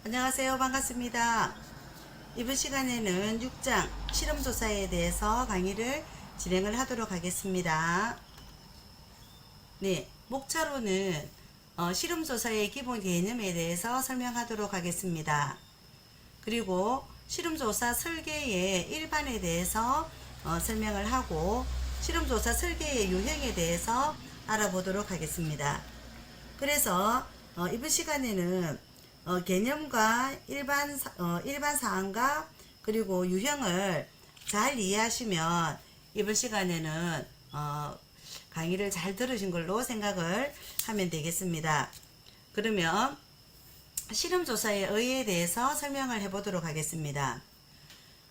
안녕하세요. 반갑습니다. 이번 시간에는 6장 실험조사에 대해서 강의를 진행을 하도록 하겠습니다. 네, 목차로는 실험조사의 기본 개념에 대해서 설명하도록 하겠습니다. 그리고 실험조사 설계의 일반에 대해서 설명을 하고 실험조사 설계의 유형에 대해서 알아보도록 하겠습니다. 그래서 이번 시간에는 개념과 일반 사항과 그리고 유형을 잘 이해하시면 이번 시간에는 강의를 잘 들으신 걸로 생각을 하면 되겠습니다. 그러면 실험조사의 의의에 대해서 설명을 해보도록 하겠습니다.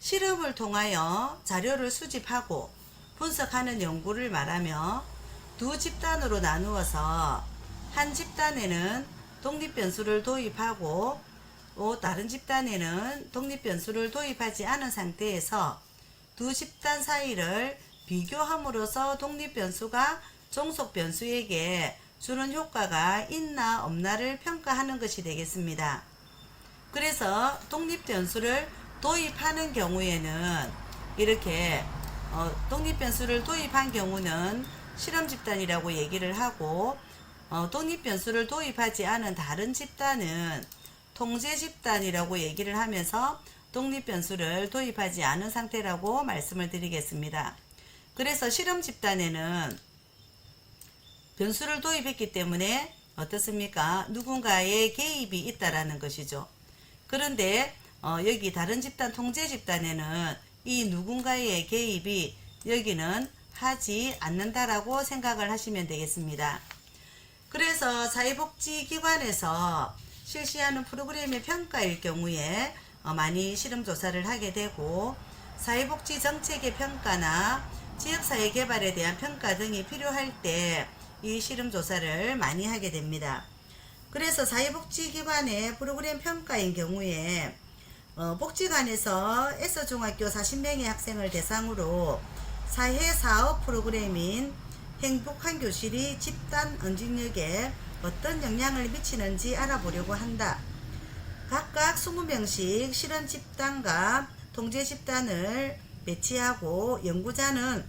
실험을 통하여 자료를 수집하고 분석하는 연구를 말하며 두 집단으로 나누어서 한 집단에는 독립변수를 도입하고 또 다른 집단에는 독립변수를 도입하지 않은 상태에서 두 집단 사이를 비교함으로써 독립변수가 종속변수에게 주는 효과가 있나 없나를 평가하는 것이 되겠습니다. 그래서 독립변수를 도입하는 경우에는 이렇게 독립변수를 도입한 경우는 실험집단이라고 얘기를 하고 독립변수를 도입하지 않은 다른 집단은 통제집단이라고 얘기를 하면서 독립변수를 도입하지 않은 상태라고 말씀을 드리겠습니다. 그래서 실험집단에는 변수를 도입했기 때문에 어떻습니까? 누군가의 개입이 있다라는 것이죠. 그런데 여기 다른 집단 통제집단에는 이 누군가의 개입이 여기는 하지 않는다라고 생각을 하시면 되겠습니다. 그래서 사회복지기관에서 실시하는 프로그램의 평가일 경우에 많이 실험조사를 하게 되고 사회복지정책의 평가나 지역사회 개발에 대한 평가 등이 필요할 때 이 실험조사를 많이 하게 됩니다. 그래서 사회복지기관의 프로그램 평가인 경우에 복지관에서 S중학교 40명의 학생을 대상으로 사회사업 프로그램인 행복한 교실이 집단 응집력에 어떤 영향을 미치는지 알아보려고 한다. 각각 20명씩 실험 집단과 통제 집단을 배치하고 연구자는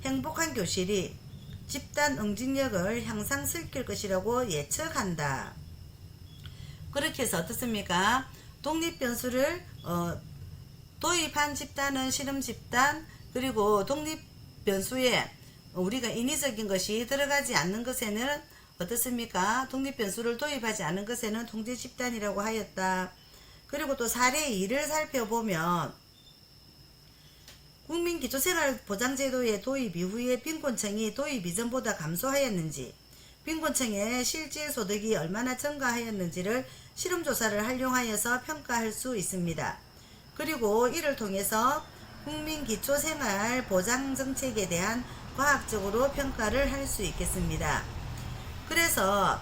행복한 교실이 집단 응집력을 향상시킬 것이라고 예측한다. 그렇게 해서 어떻습니까? 독립변수를 도입한 집단은 실험 집단, 그리고 독립변수에 우리가 인위적인 것이 들어가지 않는 것에는 어떻습니까? 독립변수를 도입하지 않은 것에는 통제 집단이라고 하였다. 그리고 또 사례 2를 살펴보면 국민기초생활보장제도의 도입 이후에 빈곤층이 도입 이전보다 감소하였는지, 빈곤층의 실질 소득이 얼마나 증가하였는지를 실험조사를 활용하여서 평가할 수 있습니다. 그리고 이를 통해서 국민기초생활보장정책에 대한 과학적으로 평가를 할 수 있겠습니다. 그래서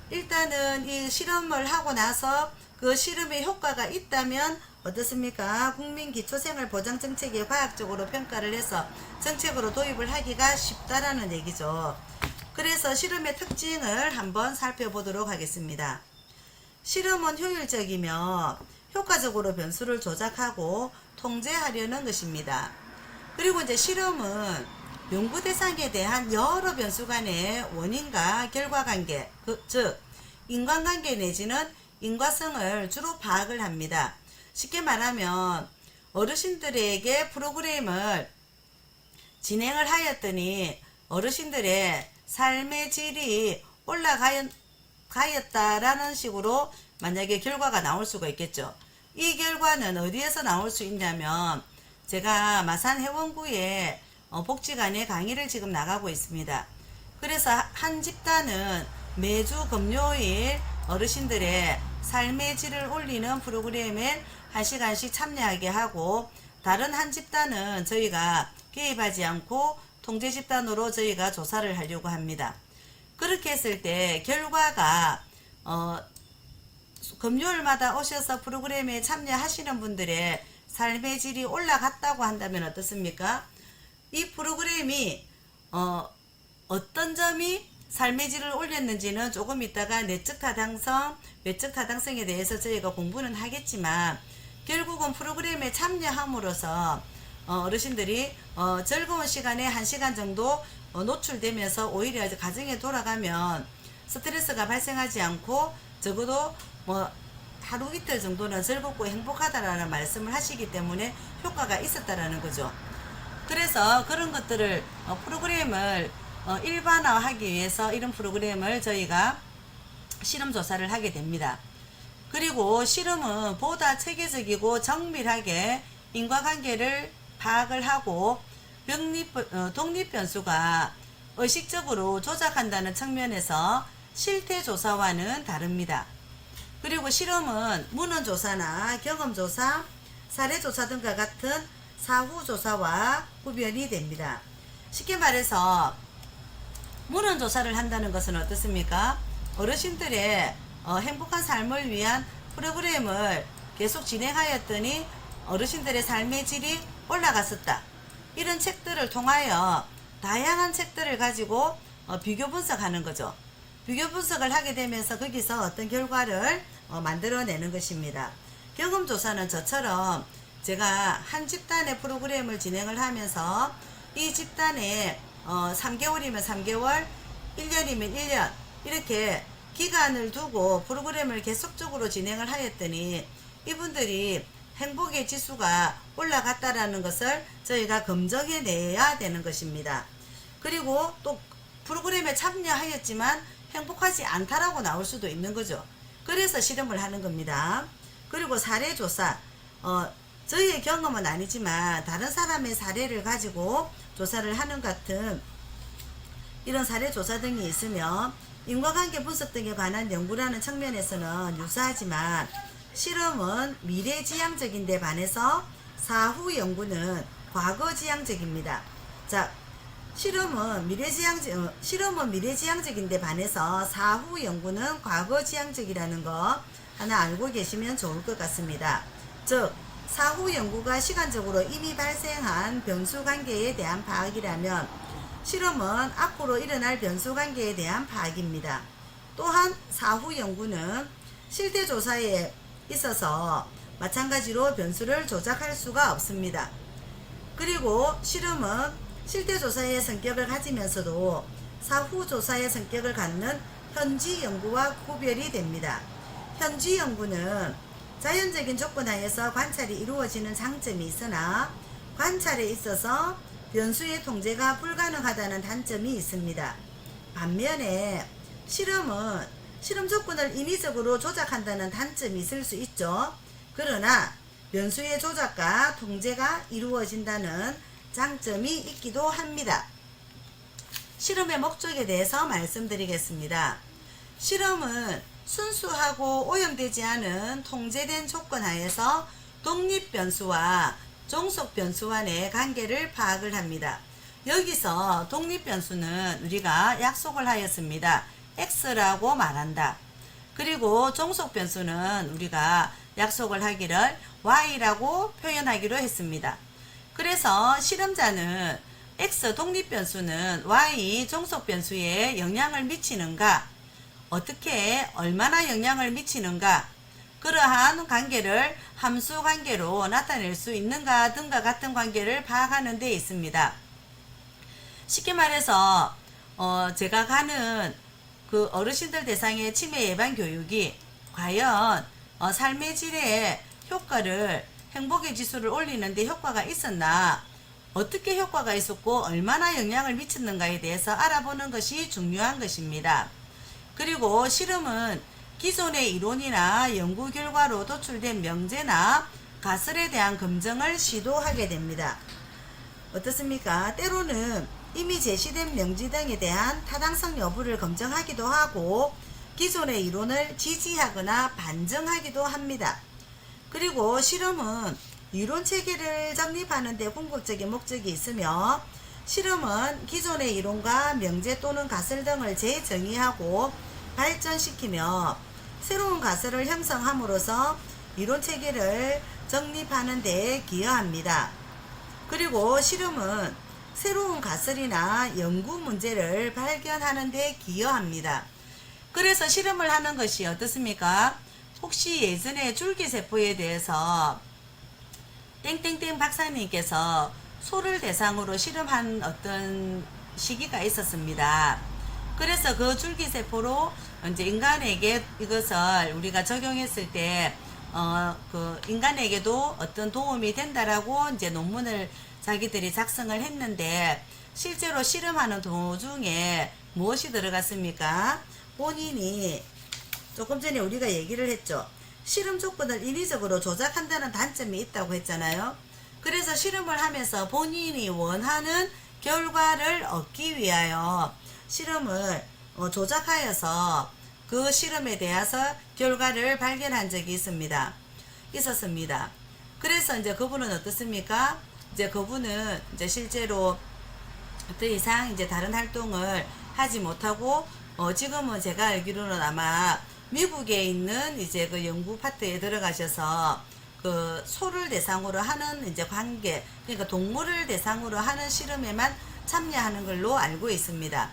일단은 이 실험을 하고 나서 그 실험의 효과가 있다면 어떻습니까? 국민기초생활보장정책에 과학적으로 평가를 해서 정책으로 도입을 하기가 쉽다라는 얘기죠. 그래서 실험의 특징을 한번 살펴보도록 하겠습니다. 실험은 효율적이며 효과적으로 변수를 조작하고 통제하려는 것입니다. 그리고 이제 실험은 연구 대상에 대한 여러 변수 간의 원인과 결과관계, 즉 인과관계 내지는 인과성을 주로 파악을 합니다. 쉽게 말하면 어르신들에게 프로그램을 진행을 하였더니 어르신들의 삶의 질이 올라가였다라는 식으로 만약에 결과가 나올 수가 있겠죠. 이 결과는 어디에서 나올 수 있냐면 제가 마산 해원구에 복지관에 강의를 지금 나가고 있습니다. 그래서 한 집단은 매주 금요일 어르신들의 삶의 질을 올리는 프로그램에 1시간씩 참여하게 하고, 다른 한 집단은 저희가 개입하지 않고 통제 집단으로 저희가 조사를 하려고 합니다. 그렇게 했을 때 결과가 금요일마다 오셔서 프로그램에 참여하시는 분들의 삶의 질이 올라갔다고 한다면 어떻습니까? 이 프로그램이 어떤 점이 삶의 질을 올렸는지는 조금 있다가 내적 타당성, 외적 타당성에 대해서 저희가 공부는 하겠지만, 결국은 프로그램에 참여함으로써 어르신들이 즐거운 시간에 1시간 정도 노출되면서 오히려 이제 가정에 돌아가면 스트레스가 발생하지 않고 적어도 뭐 하루 이틀 정도는 즐겁고 행복하다라는 말씀을 하시기 때문에 효과가 있었다라는 거죠. 그래서 그런 것들을 프로그램을 일반화하기 위해서 이런 프로그램을 저희가 실험 조사를 하게 됩니다. 그리고 실험은 보다 체계적이고 정밀하게 인과관계를 파악을 하고 독립변수가 의식적으로 조작한다는 측면에서 실태조사와는 다릅니다. 그리고 실험은 문헌조사나 경험조사, 사례조사 등과 같은 사후조사와 구별이 됩니다. 쉽게 말해서 문헌조사를 한다는 것은 어떻습니까? 어르신들의 행복한 삶을 위한 프로그램을 계속 진행하였더니 어르신들의 삶의 질이 올라갔었다. 이런 책들을 통하여 다양한 책들을 가지고 비교 분석하는 거죠. 비교 분석을 하게 되면서 거기서 어떤 결과를 만들어내는 것입니다. 경험조사는 저처럼 제가 한 집단의 프로그램을 진행을 하면서 이 집단에 3개월이면 3개월, 1년이면 1년 이렇게 기간을 두고 프로그램을 계속적으로 진행을 하였더니 이분들이 행복의 지수가 올라갔다라는 것을 저희가 검증해내야 되는 것입니다. 그리고 또 프로그램에 참여하였지만 행복하지 않다라고 나올 수도 있는 거죠. 그래서 실험을 하는 겁니다. 그리고 사례조사, 저희의 경험은 아니지만 다른 사람의 사례를 가지고 조사를 하는 같은 이런 사례조사 등이 있으며 인과관계 분석 등에 관한 연구라는 측면에서는 유사하지만 실험은 미래지향적인데 반해서 사후 연구는 과거지향적입니다. 자, 실험은 미래지향적인데 반해서 사후 연구는 과거지향적이라는 거 하나 알고 계시면 좋을 것 같습니다. 즉, 사후 연구가 시간적으로 이미 발생한 변수관계에 대한 파악이라면 실험은 앞으로 일어날 변수관계에 대한 파악입니다. 또한 사후 연구는 실태조사에 있어서 마찬가지로 변수를 조작할 수가 없습니다. 그리고 실험은 실태조사의 성격을 가지면서도 사후조사의 성격을 갖는 현지 연구와 구별이 됩니다. 현지 연구는 자연적인 조건 하에서 관찰이 이루어지는 장점이 있으나 관찰에 있어서 변수의 통제가 불가능하다는 단점이 있습니다. 반면에 실험은 실험 조건을 인위적으로 조작한다는 단점이 있을 수 있죠. 그러나 변수의 조작과 통제가 이루어진다는 장점이 있기도 합니다. 실험의 목적에 대해서 말씀드리겠습니다. 실험은 순수하고 오염되지 않은 통제된 조건 하에서 독립변수와 종속변수와의 관계를 파악을 합니다. 여기서 독립변수는 우리가 약속을 하였습니다. X라고 말한다. 그리고 종속변수는 우리가 약속을 하기를 Y라고 표현하기로 했습니다. 그래서 실험자는 X 독립변수는 Y 종속변수에 영향을 미치는가, 어떻게 얼마나 영향을 미치는가, 그러한 관계를 함수 관계로 나타낼 수 있는가 등과 같은 관계를 파악하는 데 있습니다. 쉽게 말해서 제가 가는 그 어르신들 대상의 치매 예방 교육이 과연 삶의 질의 효과를, 행복의 지수를 올리는 데 효과가 있었나, 어떻게 효과가 있었고 얼마나 영향을 미쳤는가에 대해서 알아보는 것이 중요한 것입니다. 그리고 실험은 기존의 이론이나 연구 결과로 도출된 명제나 가설에 대한 검증을 시도하게 됩니다. 어떻습니까? 때로는 이미 제시된 명제 등에 대한 타당성 여부를 검증하기도 하고 기존의 이론을 지지하거나 반증하기도 합니다. 그리고 실험은 이론 체계를 정립하는 데 궁극적인 목적이 있으며 실험은 기존의 이론과 명제 또는 가설 등을 재정의하고 발전시키며 새로운 가설을 형성함으로써 이론 체계를 정립하는 데 기여합니다. 그리고 실험은 새로운 가설이나 연구 문제를 발견하는 데 기여합니다. 그래서 실험을 하는 것이 어떻습니까? 혹시 예전에 줄기세포에 대해서 땡땡땡 박사님께서 소를 대상으로 실험한 어떤 시기가 있었습니다. 그래서 그 줄기세포로 이제 인간에게 이것을 우리가 적용했을 때, 그 인간에게도 어떤 도움이 된다라고 이제 논문을 자기들이 작성을 했는데, 실제로 실험하는 도중에 무엇이 들어갔습니까? 본인이 조금 전에 우리가 얘기를 했죠. 실험 조건을 인위적으로 조작한다는 단점이 있다고 했잖아요. 그래서 실험을 하면서 본인이 원하는 결과를 얻기 위하여 실험을 조작하여서 그 실험에 대해서 결과를 발견한 적이 있었습니다. 그래서 이제 그분은 어떻습니까? 이제 그분은 이제 실제로 더 이상 이제 다른 활동을 하지 못하고, 지금은 제가 알기로는 아마 미국에 있는 이제 그 연구 파트에 들어가셔서 그 소를 대상으로 하는 이제 관계, 그러니까 동물을 대상으로 하는 실험에만 참여하는 걸로 알고 있습니다.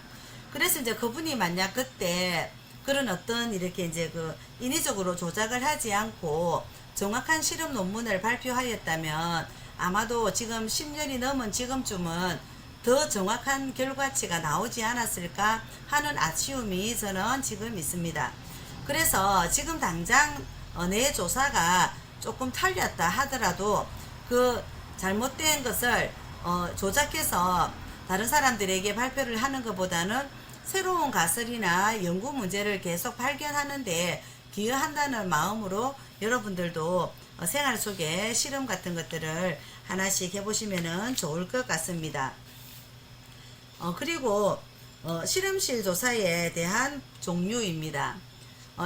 그래서 이제 그분이 만약 그때 그런 어떤 이렇게 이제 그 인위적으로 조작을 하지 않고 정확한 실험 논문을 발표하였다면 아마도 지금 10년이 넘은 지금쯤은 더 정확한 결과치가 나오지 않았을까 하는 아쉬움이 저는 지금 있습니다. 그래서 지금 당장 내 조사가 조금 틀렸다 하더라도 그 잘못된 것을 조작해서 다른 사람들에게 발표를 하는 것보다는 새로운 가설이나 연구 문제를 계속 발견하는데 기여한다는 마음으로 여러분들도 생활 속에 실험 같은 것들을 하나씩 해보시면 좋을 것 같습니다. 그리고 실험실 조사에 대한 종류입니다.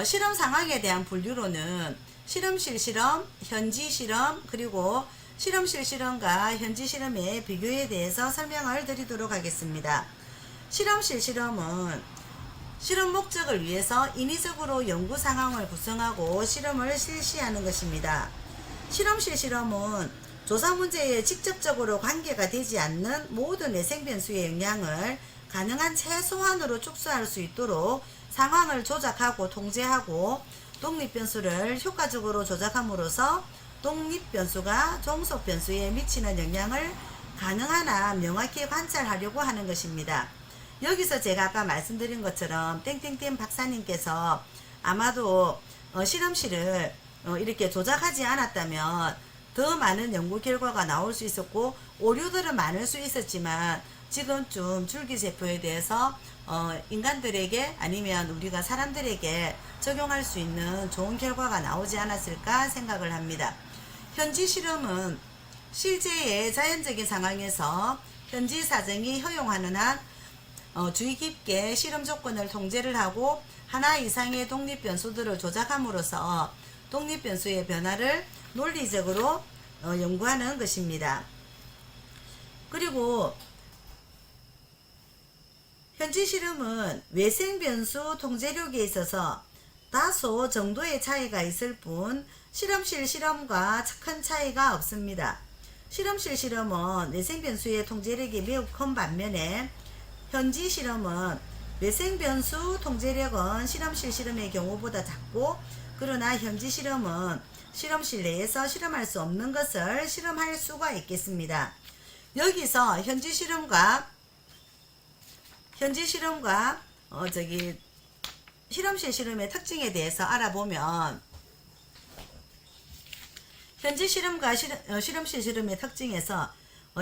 실험 상황에 대한 분류로는 실험실 실험, 현지 실험, 그리고 실험실 실험과 현지 실험의 비교에 대해서 설명을 드리도록 하겠습니다. 실험실 실험은 실험 목적을 위해서 인위적으로 연구 상황을 구성하고 실험을 실시하는 것입니다. 실험실 실험은 조사 문제에 직접적으로 관계가 되지 않는 모든 외생 변수의 영향을 가능한 최소한으로 축소할 수 있도록 상황을 조작하고 통제하고 독립 변수를 효과적으로 조작함으로써 독립 변수가 종속 변수에 미치는 영향을 가능한 한 명확히 관찰하려고 하는 것입니다. 여기서 제가 아까 말씀드린 것처럼 땡땡땡 박사님께서 아마도 실험실을 이렇게 조작하지 않았다면 더 많은 연구 결과가 나올 수 있었고 오류들은 많을 수 있었지만 지금쯤 줄기세포에 대해서 인간들에게 아니면 우리가 사람들에게 적용할 수 있는 좋은 결과가 나오지 않았을까 생각을 합니다. 현지 실험은 실제의 자연적인 상황에서 현지 사정이 허용하는 한 주의 깊게 실험 조건을 통제를 하고 하나 이상의 독립 변수들을 조작함으로써 독립 변수의 변화를 논리적으로 연구하는 것입니다. 그리고 현지 실험은 외생 변수 통제력에 있어서 다소 정도의 차이가 있을 뿐 실험실 실험과 큰 차이가 없습니다. 실험실 실험은 외생 변수의 통제력이 매우 큰 반면에 현지 실험은 외생 변수 통제력은 실험실 실험의 경우보다 작고, 그러나 현지 실험은 실험실 내에서 실험할 수 없는 것을 실험할 수가 있겠습니다. 여기서 현지 실험과 실험실 실험의 특징에 대해서 알아보면, 현지 실험과 실험실 실험의 특징에서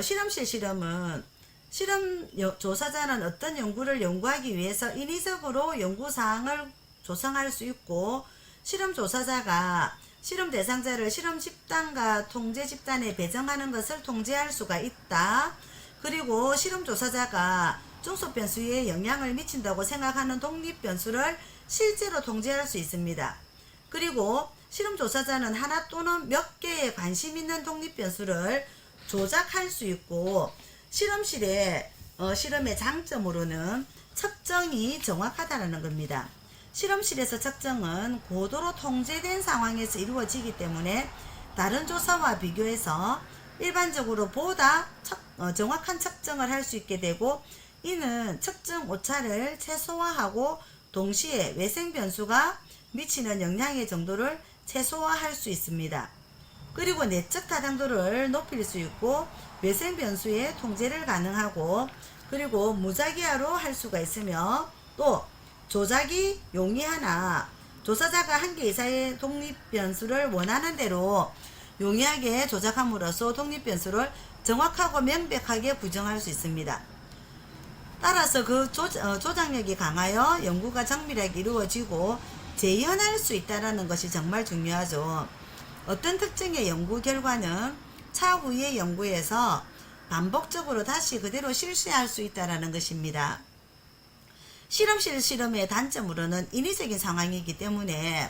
실험실 실험은 실험 조사자는 어떤 연구를 연구하기 위해서 인위적으로 연구사항을 조성할 수 있고, 실험 조사자가 실험 대상자를 실험 집단과 통제 집단에 배정하는 것을 통제할 수가 있다. 그리고 실험 조사자가 종속 변수에 영향을 미친다고 생각하는 독립 변수를 실제로 통제할 수 있습니다. 그리고 실험 조사자는 하나 또는 몇 개의 관심 있는 독립 변수를 조작할 수 있고, 실험실의 실험의 장점으로는 측정이 정확하다는 겁니다. 실험실에서 측정은 고도로 통제된 상황에서 이루어지기 때문에 다른 조사와 비교해서 일반적으로 보다 정확한 측정을 할 수 있게 되고, 이는 측정 오차를 최소화하고 동시에 외생 변수가 미치는 영향의 정도를 최소화할 수 있습니다. 그리고 내적 타당도를 높일 수 있고 외생 변수의 통제를 가능하고, 그리고 무작위화로 할 수가 있으며, 또 조작이 용이하나 조사자가 한 개 이상의 독립 변수를 원하는 대로 용이하게 조작함으로써 독립 변수를 정확하고 명백하게 부정할 수 있습니다. 따라서 그 조작력이 강하여 연구가 정밀하게 이루어지고 재현할 수 있다는 것이 정말 중요하죠. 어떤 특정의 연구 결과는 차후의 연구에서 반복적으로 다시 그대로 실시할 수 있다는 것입니다. 실험실 실험의 단점으로는 인위적인 상황이기 때문에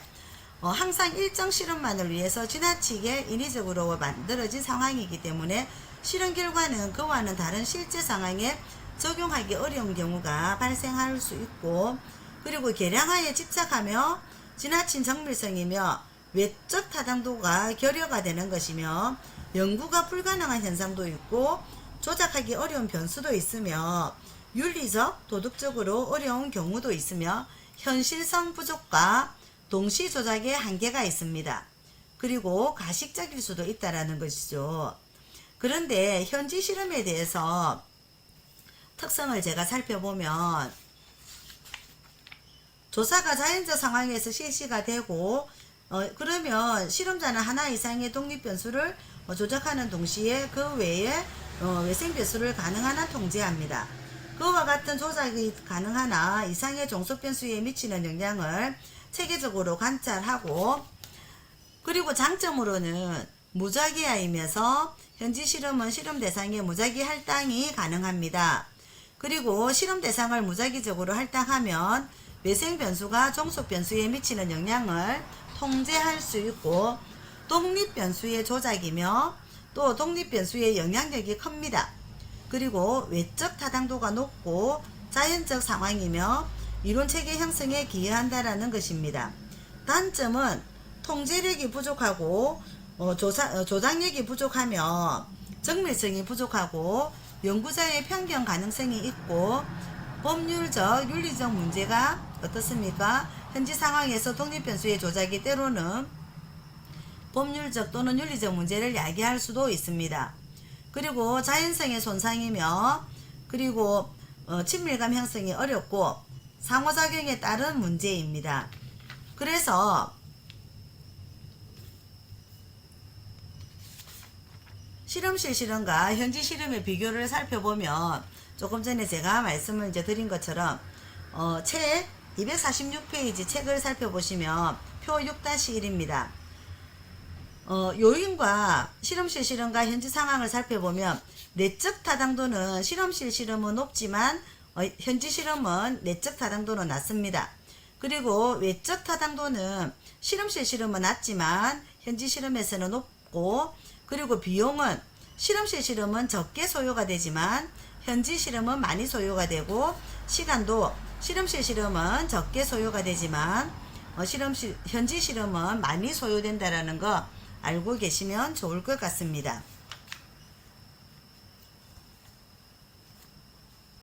항상 일정 실험만을 위해서 지나치게 인위적으로 만들어진 상황이기 때문에 실험 결과는 그와는 다른 실제 상황에 적용하기 어려운 경우가 발생할 수 있고, 그리고 계량화에 집착하며 지나친 정밀성이며 외적 타당도가 결여가 되는 것이며, 연구가 불가능한 현상도 있고 조작하기 어려운 변수도 있으며, 윤리적, 도덕적으로 어려운 경우도 있으며, 현실성 부족과 동시 조작의 한계가 있습니다. 그리고 가식적일 수도 있다는 것이죠. 그런데 현지 실험에 대해서 특성을 제가 살펴보면, 조사가 자연적 상황에서 실시가 되고, 그러면 실험자는 하나 이상의 독립 변수를 조작하는 동시에 그 외에 외생 변수를 가능한 한 통제합니다. 그와 같은 조작이 가능하나 이상의 종속 변수에 미치는 영향을 체계적으로 관찰하고, 그리고 장점으로는 무작위화이면서 현지 실험은 실험 대상의 무작위 할당이 가능합니다. 그리고 실험 대상을 무작위적으로 할당하면 외생 변수가 종속 변수에 미치는 영향을 통제할 수 있고, 독립 변수의 조작이며 또 독립 변수의 영향력이 큽니다. 그리고 외적 타당도가 높고 자연적 상황이며 이론 체계 형성에 기여한다는 것입니다. 단점은 통제력이 부족하고 조작력이 부족하며 정밀성이 부족하고 연구자의 편견 가능성이 있고, 법률적, 윤리적 문제가 어떻습니까? 현지 상황에서 독립 변수의 조작이 때로는 법률적 또는 윤리적 문제를 야기할 수도 있습니다. 그리고 자연성의 손상이며, 그리고 친밀감 형성이 어렵고 상호작용에 따른 문제입니다. 그래서 실험실 실험과 현지 실험의 비교를 살펴보면, 조금 전에 제가 말씀을 드린 것처럼 책 246페이지 책을 살펴보시면 표 6-1입니다. 요인과 실험실 실험과 현지 상황을 살펴보면, 내적 타당도는 실험실 실험은 높지만 현지 실험은 내적 타당도는 낮습니다. 그리고 외적 타당도는 실험실 실험은 낮지만 현지 실험에서는 높고, 그리고 비용은 실험실 실험은 적게 소요가 되지만 현지 실험은 많이 소요가 되고, 시간도 실험실 실험은 적게 소요가 되지만 현지 실험은 많이 소요된다는 거 알고 계시면 좋을 것 같습니다.